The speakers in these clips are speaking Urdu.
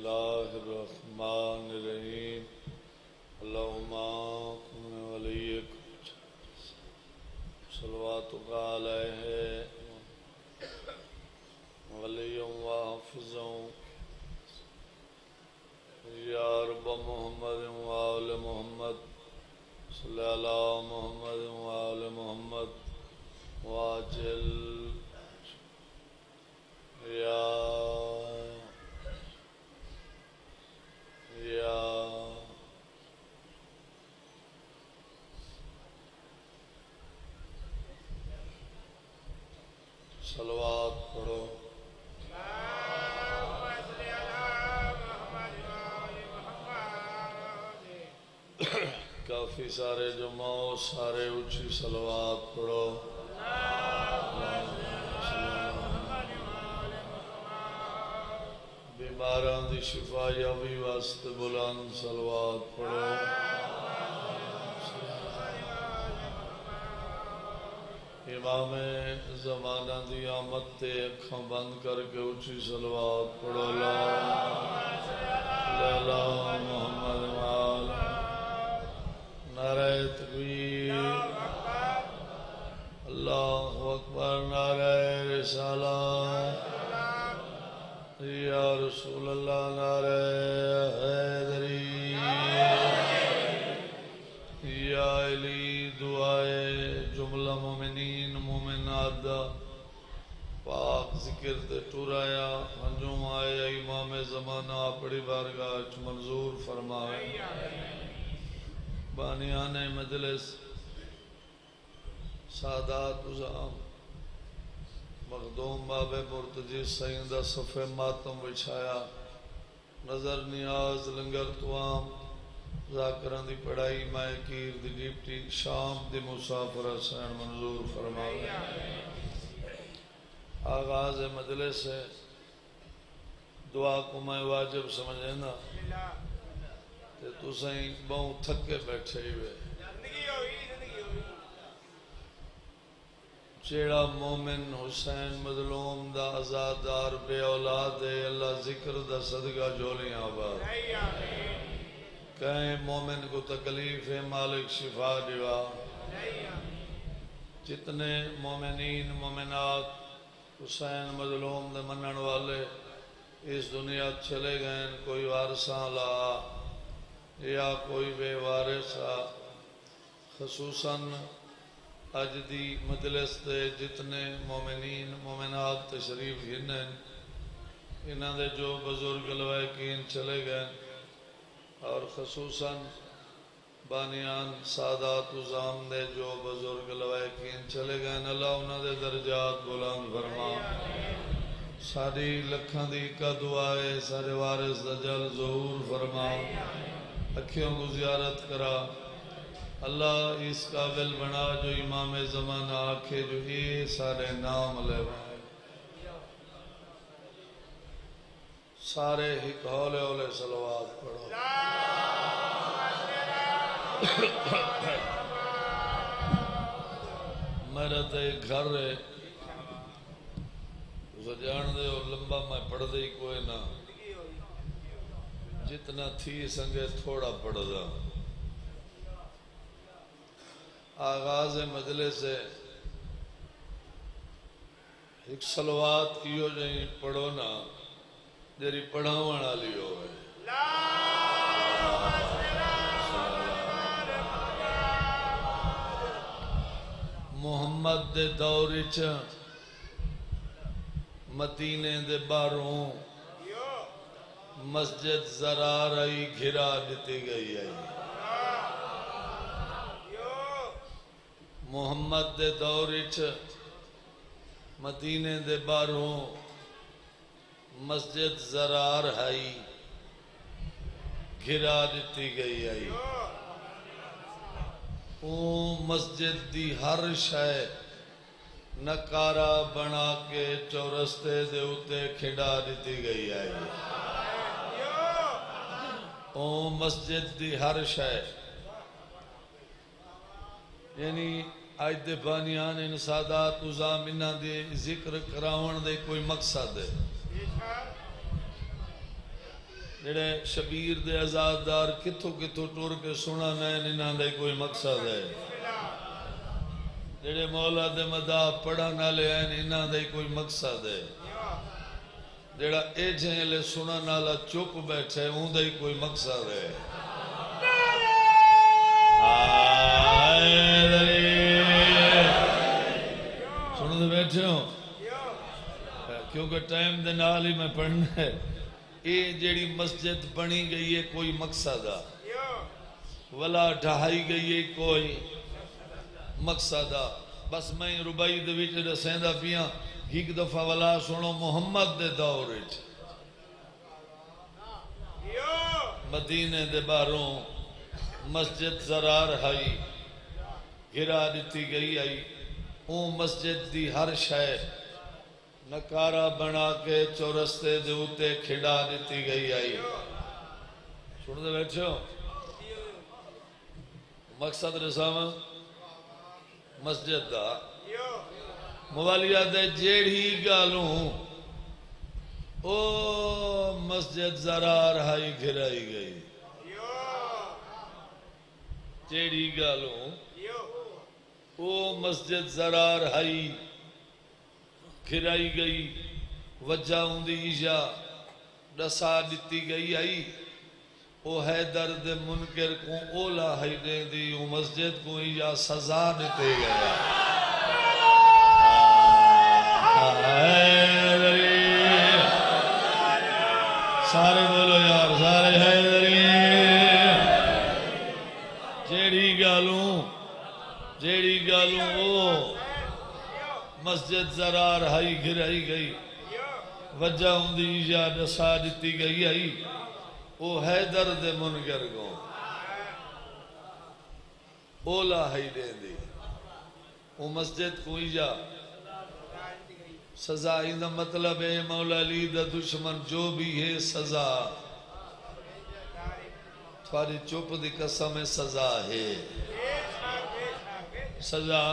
الله الرحمن الرحيم اللهم كن وليك صلواتك عليه ولي وحافظا يا رب محمد وآل محمد صل على محمد وآل محمد واجل يا صلوات پڑھو کافی سارے جماؤ سارے اچھی صلوات پڑھو بیماران دی شفا یابی واسطے بلند صلوات پڑھو امام زمانہ دی آمد تے اکھاں بند کر کے اچھی صلوات پڑھو لا محمد وآل نعرہ تکبیر اللہ اکبر نعرہ رسالت یا رسول اللہ نعرہ حیدری یا علی دعائے جملہ مومنین مومنات دا پاک ذکر تے ٹورایا ہنجوم آئے امام زمانہ اپڑی بارگاہ منظور فرمائے بانیان مجلس سادات عظام مخدوم باب مرتجی سیندہ صفحہ ماتم بچھایا نظر نیاز لنگر توام ذاکران دی پڑھائی مائے کیر دی ڈیپٹی شام دی مسافر حسین منظور فرمائے آغاز مجلس ہے دعا کو میں واجب سمجھے نا کہ تو سہیں بہوں تھکے بیٹھے ہوئے چیڑا مومن حسین مظلوم دا ازادار بے اولاد ہے اللہ ذکر دا صدقہ جولیاں آباد کہیں مومن کو تکلیف ہے مالک شفا دیوا جتنے مومنین مومنات حسین مظلوم دے منن والے اس دنیا چلے گئے کوئی وارثاں لا یا کوئی بے وارثا خصوصاً اج دی مجلس دے جتنے مومنین مومنات تشریف گھنن انہاں دے جو بزرگ لوائقین چلے گئے اور خصوصاً بانیان سادات عظام دے جو بزرگ لوائقین چلے گئے اللہ انہاں دے درجات بلند فرما ساری لکھاں دی کا دعائے سارے وارث دا جل ظہور فرما اکھیوں کو زیارت کرا اللہ اس قابل بنا جو امام زمانہ آکھے جو یہ سارے نام لے بائے سارے ہک ہولے ہولے صلوات پڑھو میرا تے گھر ہے اسے جان دے اور لمبا میں پڑھ دے ہی کوئی نہ جتنا تھی سنگے تھوڑا پڑھ دا آغاز مجلس ہے ایک صلوات کیوں جائیں پڑھو نا جری پڑھاونا لیو ہے محمد دے دوریچ مدینے دے باروں مسجد زرار آئی گھرا دیتی گئی آئی محمد دے دوریچ مدینے دے باروں مسجد زرار آئی گھرا دیتی گئی آئی اون مسجد دی ہر شے نکارا بنا کے چورستے دے اتے کھڑا دیتی گئی آئی اون مسجد دی ہر شے یعنی آج دے بانیان ان سادات عظام انہاں دے ذکر کراون دے کوئی مقصد ہے جڑے شبیر دے آزاددار کتھوں کتھوں ٹور کے سنا نین انہاں دا کوئی مقصد ہے جڑے مولا دے مداح پڑھن والے ہیں انہاں دا کوئی مقصد ہے جڑا اے جھیلے سنن والا چپ بیٹھے اون دا کوئی مقصد ہے سنو دے بیٹھے ہوں کیونکہ ٹائم دے نال ہی میں پڑھنا ہے یہ جیڑی مسجد بنی گئی ہے کوئی مقصد ہے ولا ڈھائی گئی ہے کوئی مقصد ہے بس میں ربائی دے وچ دسیندا پیاں ایک دفعہ ولا سنو محمد دے دور وچ مدینے دے باہروں مسجد زرار ہائی گھرا دیتی گئی آئی اون مسجد دی ہر شے نکارا بنا کے چورستے دے اوتے کھڑا دیتی گئی آئی سن دے بیٹھے ہو مقصد رسامہ مسجد دا موالیا دے جیڑی گالوں او مسجد زرار ہائی گھرائی گئی جیڑی گالوں او مسجد زرار ہائی گھرائی گئی وجہ ہوندی ایجا دسا دیتی گئی آئی او حیدر دے منکر کو اولا ہائی دے دی او مسجد کو ایجا سزا دیتے گیا سارے بولو یار سارے حیدری جیڑی گالوں او مسجد زرار ہائی گھرائی گئی وجہ ہوندی یا دسا دیتی گئی آئی او حیدر دے منکر کو اولا ہائی دے دی او مسجد کو ایجا سزا اندہ مطلب ہے مولا علی دا دشمن جو بھی ہے سزا تھوڑی چوپ دی قسم سزا ہے سزا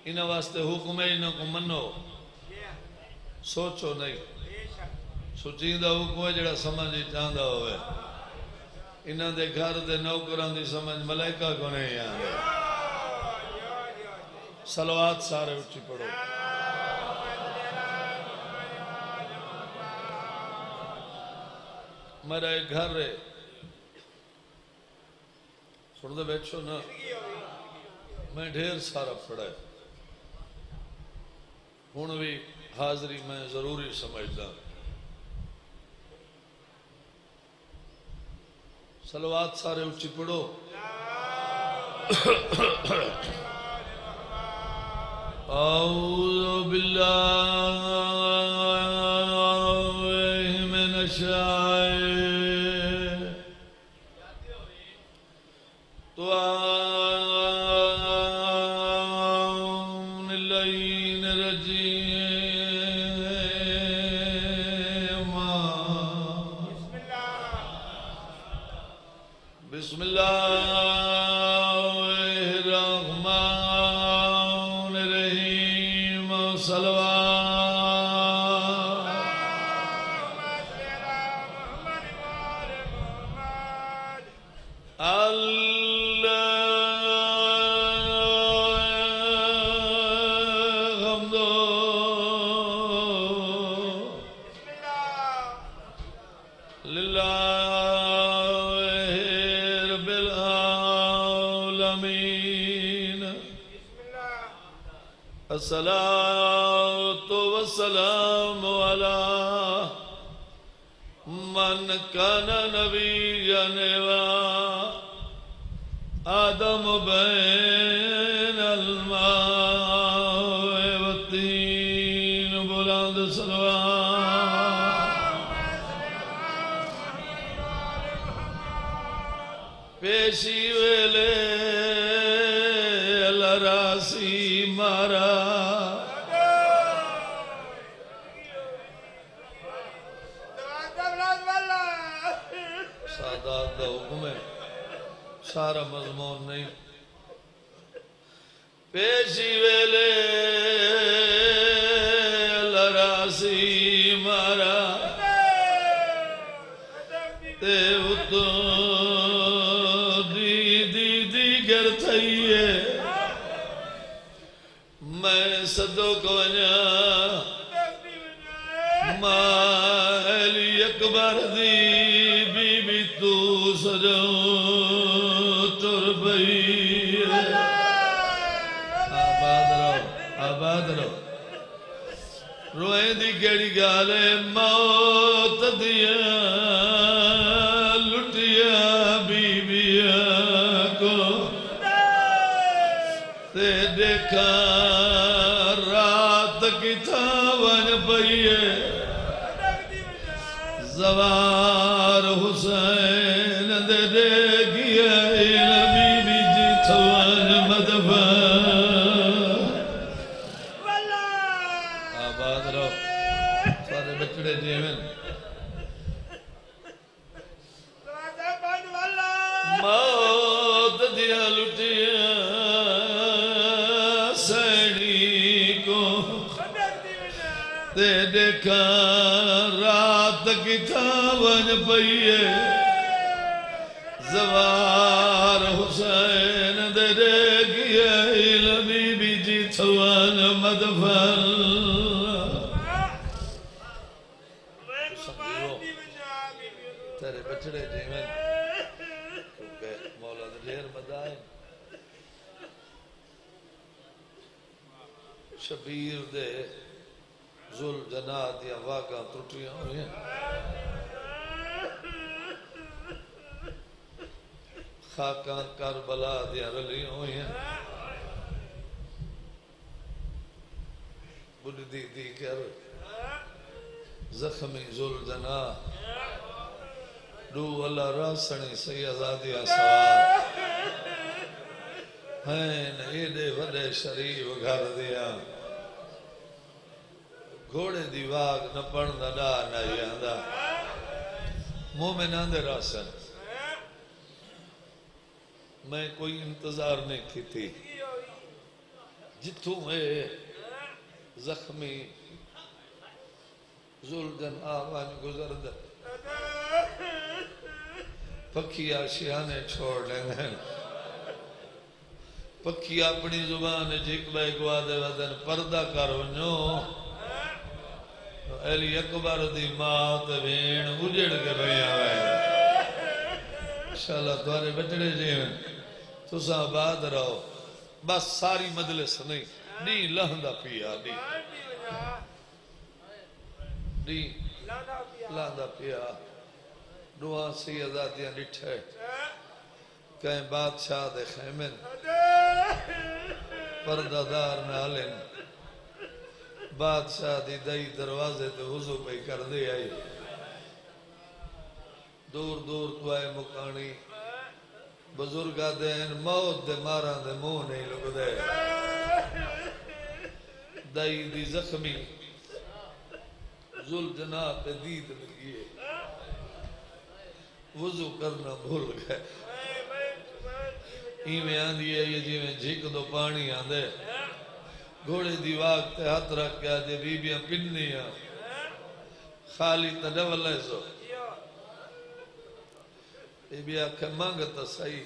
انہاں واسطے حکم ہے انہاں کو منو سوچو نہیں سوچیندہ حکم ہے جڑا سمجھ چاندہ ہوئے انہاں دے گھر دے نوکران دی سمجھ ملائکہ کو نہیں آنے صلوات سارے اچھی پڑھو میرا ایک گھر ہے سن دے بیٹھو نا میں ڈھیر سارا پڑھا ہے ہون بھی حاضری میں ضروری سمجھتا صلوات سارے اچھی پڑھو اعوذ باللہ من الشیطان اللعین الرجیم بسم اللہ الرحمن الرحیم صلوات الحمد للہ رب العالمین الصلاة والسلام على من كان نبيا آدم بين الماء والطين بلند صلوات پیشی ویلے لراسی مارا سادات دا حکم ہے سارا مضمون نہیں پیشی ویلے لراسی مارا تھئیے میں صدو کو ونیا مالی اکبر دی بی بی تو سجو تر بئی آباد رہو روئیں دی کیڑی گالے موت دیا لٹیا بی بیا کو تے دیکھا رات کی تھاون پئیے زوار حسین دے گیا بی بی جی تھاون مدفع آباد رہو سارے بچڑے جیون موت دیا لٹیا سینی کو تے دیکھا رات کی تھاون پئیے زوار حسین دے گیا بی بی جی تھاون مدفن تیرے بچڑے جیون کیونکہ مولا دیر بدائے شبیر دے ذل جناح دیا واقعہ ترٹیاں ہوئی ہیں خاکاں کربلا دیا رلیاں ہوئی ہیں بڑی دی کر زخمی ذل جناح دو اللہ راسنی سیدادیا سوار ہیں ایڈے وڈے شریف گھر دیا گھوڑے دی واگ نہ پڑھنا ڈا نہ یاندہ مومنان دے راسن میں کوئی انتظار نہیں کی تھی جتوں میں زخمی ذوالجن آوان گزر دے پکھی آشیانے چھوڑ لیں گے پکھی اپنی زبان جھک بے گوادے ودن پردہ کر ونجو علی اکبر دی مات بین اجڑ کے رہیا ہے انشاءاللہ تمہارے بچڑے جیون تو ساں آباد رہو بس ساری مجلس نہیں نہیں لہندہ پیا نہیں لہندہ پیا دعا سیدادیاں ڈٹھے کہیں بادشاہ دے خیمن پردہ دار نالن بادشاہ دی دائی دروازے تے وضو پہ کر دے آئی دور دور تو آئے مکانی بزرگا دین موت دے ماران دے منہ نہیں لگ دے دائی دی زخمی ذل جناح پہ دید لگیے وضو کرنا بھول گئے ایمیں آندھی ہے یہ جی میں جھک دو پانی آندھے گھوڑے دی واقت ہاتھ رکھ گیا جے بی بیاں پننی آ خالی تڈول ہے سو بی بی آکھے مانگتا صحیح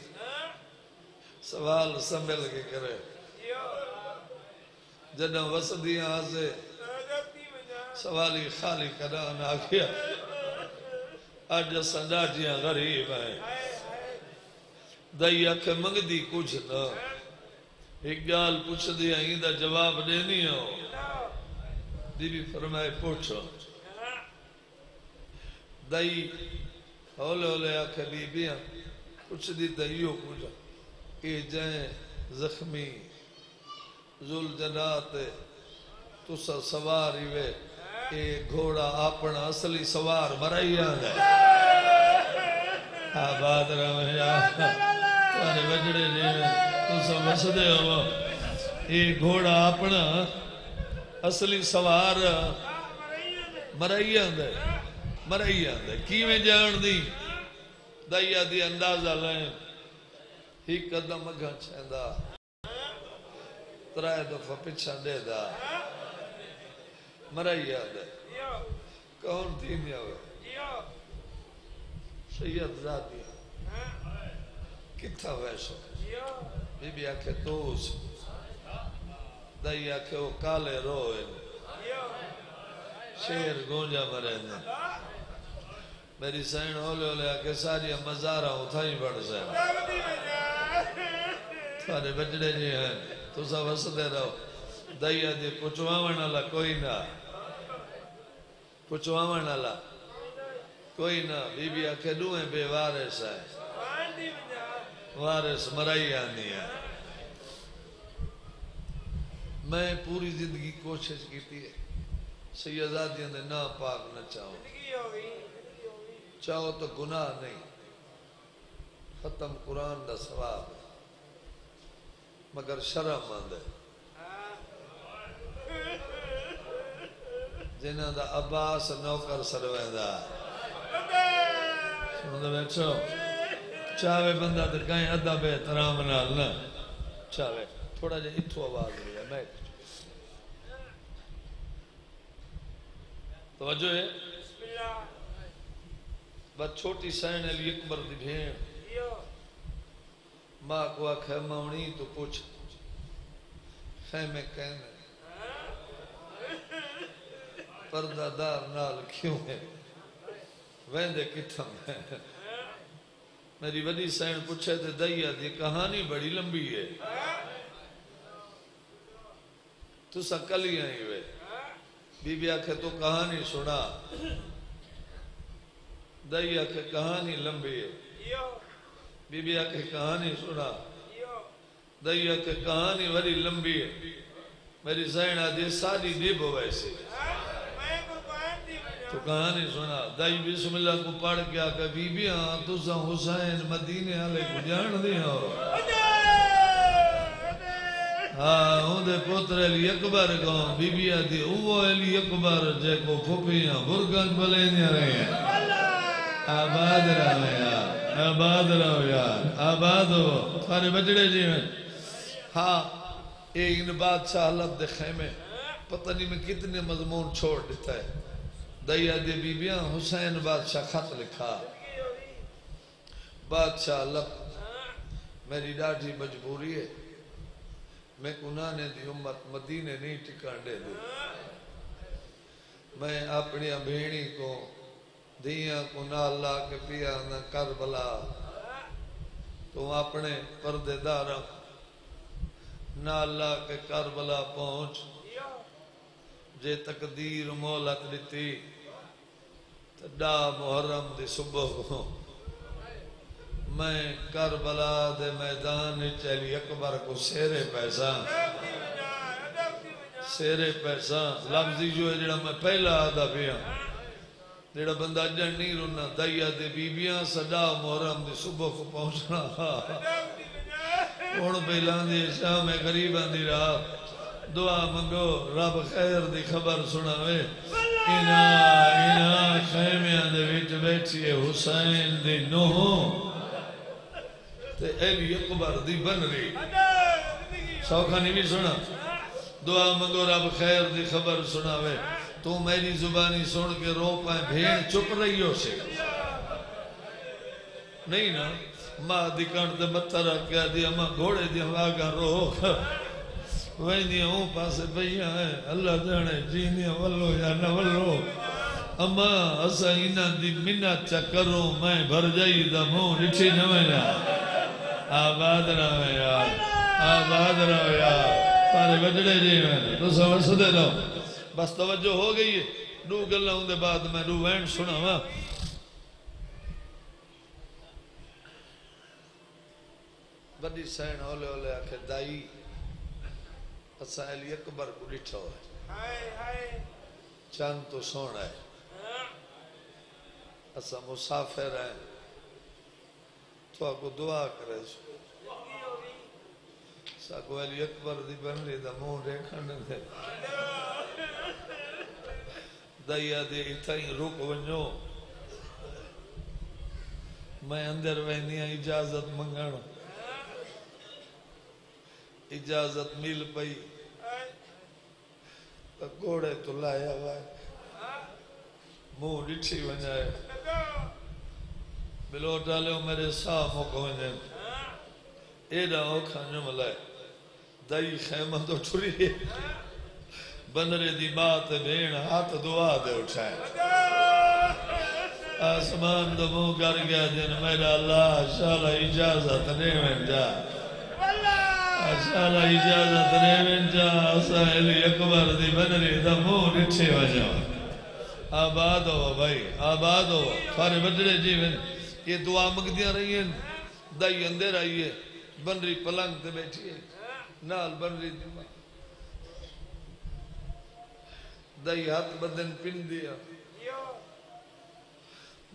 سوال سنبھل کے کرے جنہ وسدیاں آزے سوالی خالی کران آگیا آج سنجاٹیاں غریب ہیں دائی آکھے منگ دی کچھ نہ ایک گال پوچھ دیا ہی دا جواب دینی ہو بی بی فرمائے پوچھو دائی ہولے ہولے آکھے بی بیاں پوچھ دی دائیو پوچھا اے جائیں زخمی ذل جناح تو سا سواری وے اے گھوڑا اپنا اصلی سوار مرائی آن ہے آباد رہا تمہارے بجڑے جیوے تو سا وسدے ہو اے گھوڑا اپنا اصلی سوار مرائی آن ہے کیویں جان دی دائیا دی اندازہ لائیں ہی قدم اگھا چھیندا ترائے دفعہ پچھا دے دا مرائی یاد ہے کون تھی نہیں ہوئے سید ذاتیہ کتھا ویسو بی بی آکھے توس دائی آکھے وہ کالے روئے شیر گونجا مرے نے میری سین ہولے ہولے آکھے ساری مزارہ اتھائی بڑھ سے تھارے بچڑے جی ہیں تو سا وسدے رہو دائی آدھی پچھواون اللہ کوئی نہ پچھواون اللہ کوئی نہ بی بی آکھے دوئیں بے وارث ہے وارث مرائی آنی ہے میں پوری زندگی کوشش کیتی ہے سیدادیاں دے نا پاک نہ چاہو چاہو تو گناہ نہیں ختم قرآن دا ثواب مگر شرم آندے جنہ دا عباس نوکر سرویدہ سمجھے بیٹھو چاہوے بندہ در کہیں ادب احترام نال نہ چاہوے تھوڑا جا اتھو آواز لیا میں توجہ ہے بس چھوٹی سین علی اکبر دی بھین ماں کو آکھے مونی تو پوچھ خیمے کہنے پردہ دار نال کیوں ہے ویندے کتھم ہے میری وڈی سین پوچھے تھے دائیا دی کہانی بڑی لمبی ہے تو سا کلی آئی ہوئے بی بی آکھے تو کہانی سنا دائی آکھے کہانی لمبی ہے بی بی آکھے کہانی سنا دائی آکھے کہانی بڑی لمبی ہے میری سین آدھی ساری دیب ویسے تو کہانی سنا دائی بسم اللہ کو پڑھ کے آکھے بی بی ہاں تو سا حسین مدینے آلے کو جان دیا ہو ہاں ہوں دے پوتر علی اکبر کو بی بی آدھی اوہ علی اکبر جے کو پھوپیاں برگن بلینیاں رہے ہیں آباد رہو یار آباد رہو یار آباد ہو سارے بچڑے جی میں ہاں ایک ان بادشاہ حلب دے خیمے پتہ نہیں میں کتنے مضمون چھوڑ دیتا ہے دائیا دے بی بیاں حسین بادشاہ خط لکھا بادشاہ حلب میری ڈاڑھی مجبوری ہے میں کنانے دی امت مدینے نہیں ٹکان دے دے میں اپنی بھیڑی کو دیاں کو نہ اللہ کے پیا نہ کربلا تو اپنے پردے دارا نہ اللہ کے کربلا پہنچ جے تقدیر مولت لیتی ڈا محرم دی صبح کو میں کربلا دے میدان چلی اکبر کو سیرے پیسہ لفظی جو ہے جڑا میں پہلا آدھا پیا جڑا بندہ جن نہیں رونا دائیا دے بیبیاں صدا محرم دی صبح کو پہنچنا اون پہلان دی شام غریبان دی راہ دعا منگو رب خیر دی خبر سناوے اینا خیمیاں دے ویٹ بیٹھئے حسین دی نوہوں تے علی اکبر دی بن رہی سوکھانی بھی سنا دعا منگو رب خیر دی خبر سناوے تو میری زبانی سن کے رو پائیں بھیڑ چپ رہی ہو سے نہیں نا ماں دی کانٹ دے مترہ کیا دی اما گھوڑے دی آگا رو ویندیاں ہوں پاسے بھئیاں ہیں اللہ جانے جینیاں والو یا نہ والو اما اسا اینا دی منت چکروں میں بھر جائی دا موں رچھی نمینا آباد رہو یار آباد رہو یار سارے بچڑے جی میں تو سمجھ سدے رہو بس توجہ ہو گئی ہے دو گلہ ہوں دے بعد میں دو وینڈ سنا ہوا بڑی سین ہولے ہولے آکھے دائی اسا علی اکبر کو لٹھا ہے چاند تو سونا ہے اسا مسافر ہیں تو آکو دعا کرے ساکو علی اکبر دی بن لی دا مون ریکھن دے دائیا دے اتھائی رک ونجو میں اندر وینیاں اجازت منگانا اجازت مل پئی گوڑے تو لایا ہوئے مون ڈٹھی ونجائے بلو ڈالے ہو میرے ساہ موقع ونجائے ایڈا اوکھا جملہ ہے دائی خیمہ تو ٹھری بندرے دی بات بھین ہاتھ دعا دے اٹھائے آسمان دو منہ کر گیا جن میرا اللہ شالا اجازت نیمن جا شالا اجازت نیمن جا ساہلی اکبر دی بندری دا منہ نٹھے وجہ آباد ہو بھائی آباد ہو تھارے بچڑے جیون یہ دعا مگدیاں رہی ہیں دائی اندر آئی ہے بندری پلنگ تے بیٹھی ہے نال بندری دیما دائی ہاتھ بدن پن دیا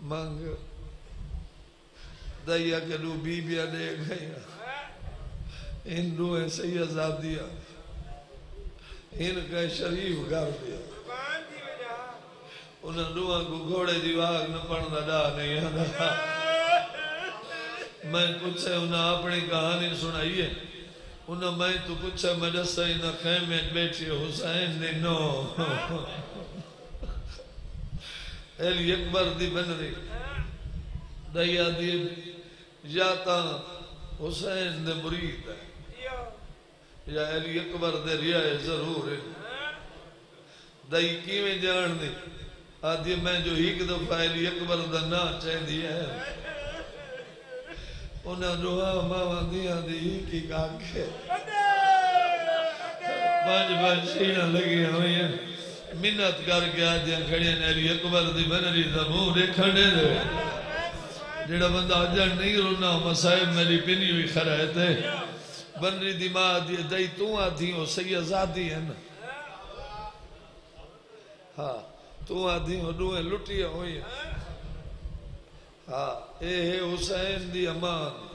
مانگ دائی آکے دو بی بیا دے گئی ان دویں سید زادیا ان کا شریف گھر دیا انہاں دوہاں کو گھوڑے دی واگ نہ پڑھنا دا نہیں آنا میں پوچھے انہاں اپنی کہانی سنائی ہے انہاں میں تو پوچھے مدرسہ انہاں خیمے بیٹھی حسین نے نو ایلی اکبر دی بن رہی دیا دی جاتا حسین دے مرید ہے یا ایلی اکبر دے ریائے ضرور ہے دائی کیویں جان دی آدھی میں جو ایک دفعہ ایلی اکبر دا نا چاہ دیا ہے انہاں روحا ماما دیا دی کی کاکے پانچ شیرہ لگی ہوئی ہیں منت کر کے آدھیاں کھڑی ہیں ایلی اکبر دی بنری دا موں دیکھنے دے جڑا بندہ اجڑ نہیں رونا مسائب میری پینی ہوئی خرائے بنری دی ماں دی دائی تو آدھی ہو سید زادی ہے نا ہاں تو آدھی ہو دوئے لٹیا ہوئی ہیں ہاں اے حسین دی امان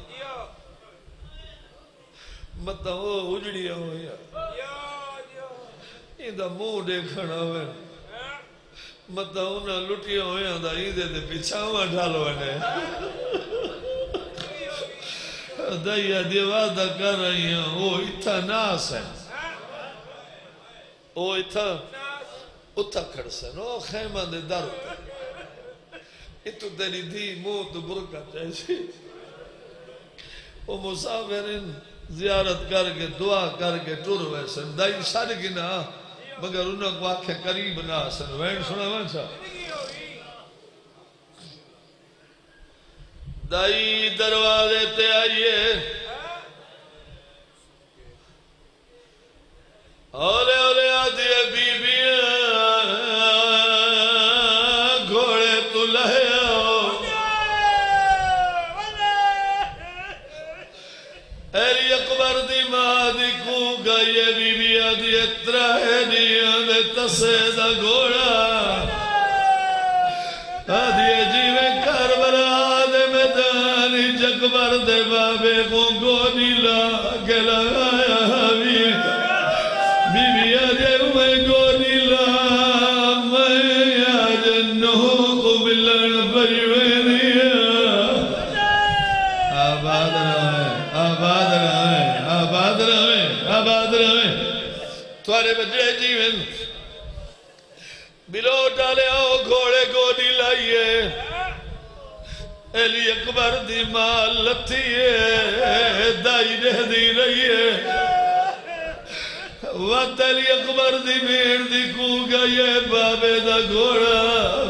مطا وہ اجڑیا ہوئی ہیں این دا مو دیکھنا ہوئے مطا انہاں لٹیا ہوئی ہیں دا این دے پیچھاواں ڈھالو نے دائی دیوادہ کر رہی ہیں وہ اتھا ناس ہے وہ اتھا اتھا کھڑسن وہ خیمہ دے در اتو تیری دی موت برکت ایسی وہ مسافرین زیارت کر کے دعا کر کے ٹر ویسن دائی سار گنا مگر انہوں کو آنکھیں قریب نہ آسن وین سنا وانسا دائی دروازے تے آئیے اولے اولے آدھے بی بی گھوڑے تو لہے ایلی اکبر دی ماں دی کو گئی بی بی آدھی اترائے دے تسے دا گھوڑا آدھی جیوے کربلا دے میدانی جکبر دے بابے کو گونی لاکے لگایا بی بی آدھے میں گونی لا میں آج نو کو ملن بجوے دیا آباد رہے آباد رہے آباد رہے آباد رہے توارے بجرے جیون بلو ڈالے آؤ گھوڑے گونی لائیے ایلی اکبر دی ماں لتھیے دائی رہ دی رہیے وقت ایلی اکبر دی میر دی کو گئیے بابے دا گھوڑا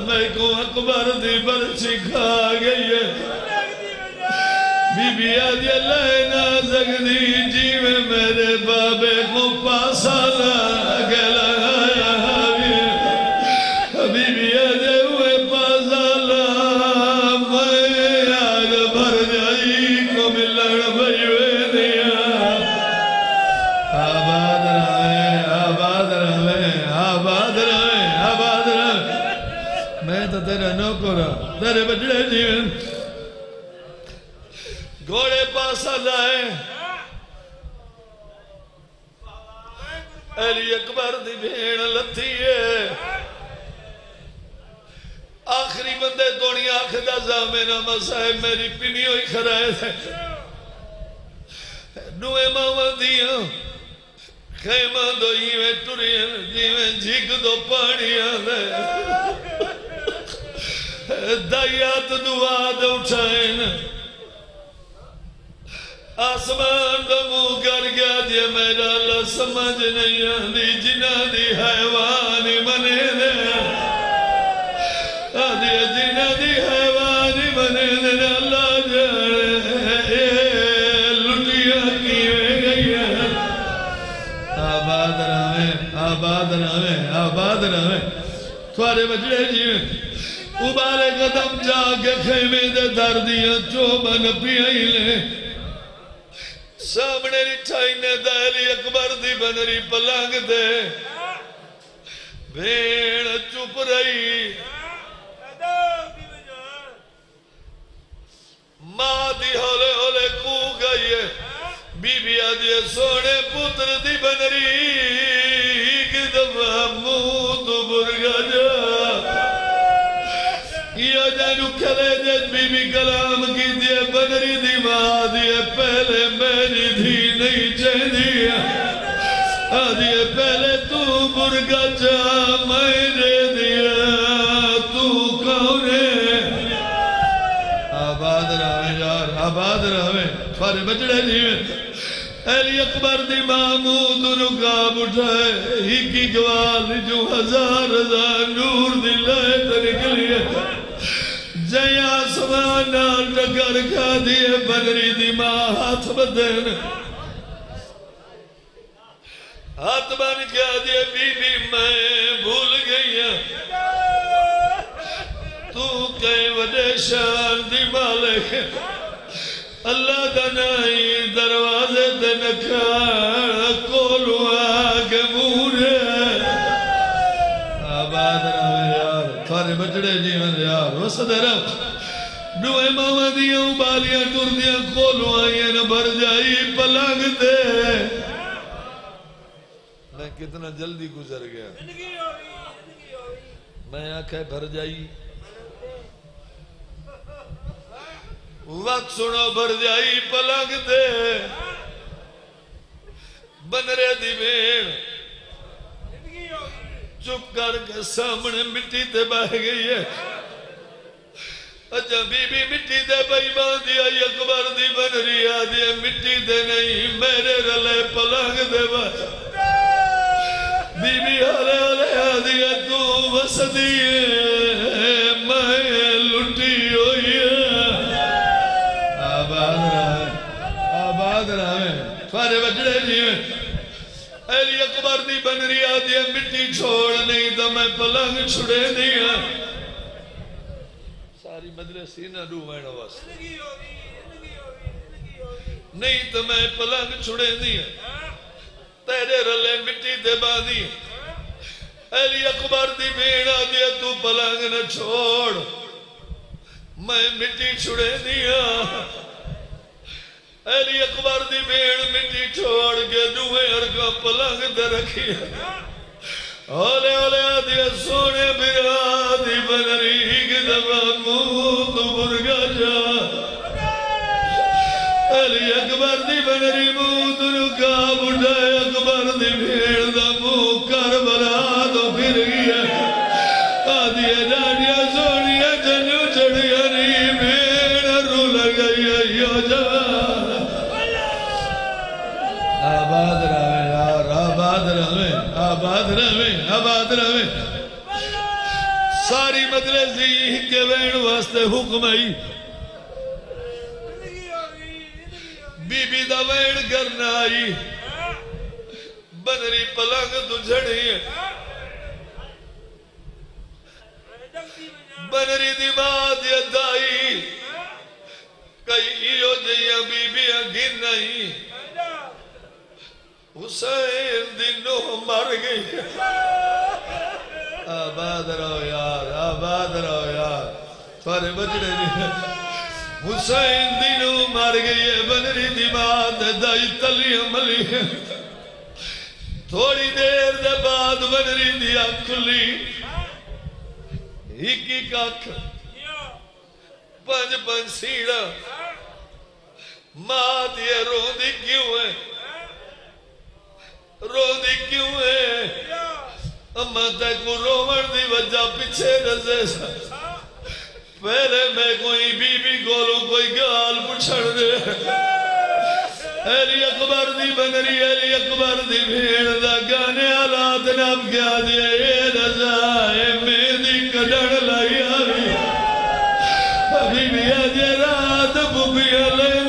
میں کو اکبر دی برچی کھا گئیے بی بی آدھی اللہ نازک دی جیوے میرے بابے کو پاسا لگے لگایا بی بی آدھے ہوئے پاسا لگا میں آج بھر جائی کو ملن بجوے دیا آباد رہے آباد رہے آباد رہے آباد رہے میں تو تیرا نوکرا تیرے بچڑے جیون گھوڑے پاسا لائے ایلی اکبر دی بھیڑ لتھی ہے آخری بندے دونی آنکھ دا زامینا مسائب میری پینی ہوئی خرائے تھے نوے ماما دیا خیمہ دو ہیوے ٹورین جیوے جھگ دو پانیا دے دائیات دعا دے اٹھائیں آسمان دا منہ کر گیا دیا میرا اللہ سمجھ نہیں آندی جنہ دی حیوان منے دے آدیا جنہ دی حیوان منے دے اللہ جانے لٹیاں کیویں گئی ہے آباد رہے تھوارے بچڑے جیویں ابالے قدم جا کے خیمے دے دردیاں چوبن پیائی لے سامنے رٹھائی نے دہلی اکبر دی بنری پلانگ دے بھیڑ چپ رہی ماں دی ہولے ہولے کو گئی ہے بی بی آدھے سونے پتر دی بنری کی دفعہ موت برگا جا یا جانو کھلے جت بی بی کلام کی دیئے بنری دی ماں دیئے پہلے میری دھی نہیں چاہ دیا دیئے پہلے تو برگا جا میرے دیا تو کون ہے آباد رہے یار آباد رہے فارے بچڑے جیویں ایلی اکبر دی محمود رکاب اٹھائے ہی کی گوال جو ہزار نور دی لائٹ نکلی ہے جائیں آسمان نال ٹکر کھا دیئے بنری دی ماں ہاتھ بدن ہاتھ بن کیا دیئے بی بی میں بھول گئی تو کئی وڈے شان دی مالک اللہ دا نائی دروازے دے نکھاڑ کولو آگے مورے آباد رہے یار تھارے بچڑے جیون یار وسط رہا دوئے ماما دیاں ابالیاں ٹور دیاں کولو آئیے نہ بھر جائی پلنگ دے میں کتنا جلدی گزر گیا میں آنکھیں بھر جائی وقت سنو بھر جائی پلنگ دے بنرے دی بھیڑ چپ کر کے سامنے مٹی تے بہ گئی ہے اچھا بی بی مٹی تے بھائی باندھی آئی اکبر دی بنری آدھی مٹی تے نہیں میرے رلے پلنگ دے بھائی بی بی ہلے ہلے آدھی تو وسدی میں لٹی ہوئی آباد رہے فارے بچڑے جیویں ایلی اکبر دی بنری آدھی مٹی چھوڑ نہیں تو میں پلنگ چھڑے دیا ساری مدرسی نہ ڈوبائن آواز نہیں تو میں پلنگ چھڑے دیا تیرے رلے مٹی دے باندھی ایلی اکبر دی بھیڑ آدھی تو پلنگ نہ چھوڑ میں مٹی چھڑے دیا ایلی اکبر دی بھیڑ مٹی چھوڑ کے دوئے ارگا پلنگ دے رکھی اولے اولے آدھی سونے برا دی بنری کی دفعہ موت برگا جا ایلی اکبر دی بنری موت رکاب اٹھائے اکبر دی بھیڑ دا موت کربلا تو پھر گیا آدھی ڈاڑیا سونیا جنو چڑیا نہیں بھیڑ رو لگئی یو جوان آباد رہے یار آباد رہے آباد رہے آباد رہے ساری مدرسی کے وین واسطے حکم آئی بی بی دا وین کرنا آئی بنری پلنگ تو جھڑی بنری دی بات یدائی کئی ہو جائیاں بی بی گھن نہیں حسین دنوں مر گئی آباد رہو یار تھوڑے بچڑے نہیں حسین دنوں مر گئی ہے بنری دی بات دائی تلی عملی تھوڑی دیر دے بعد بنری دی کھلی ایک ایک آنکھ پنج سیڑا ماں دیئے روندی کیوں ہے روندی کیوں ہے اماں تے کو رومن دی وجہ پیچھے رزے سا پہلے میں کوئی بی بی گولوں کوئی گال پچھڑ دے علی اکبر دی بنگری علی اکبر دی بھیڑ دا گانے آلات نام کیا دے رضا میں دی کڑڑ لائی آوی ابھی بھی آجے رات بھوپی علی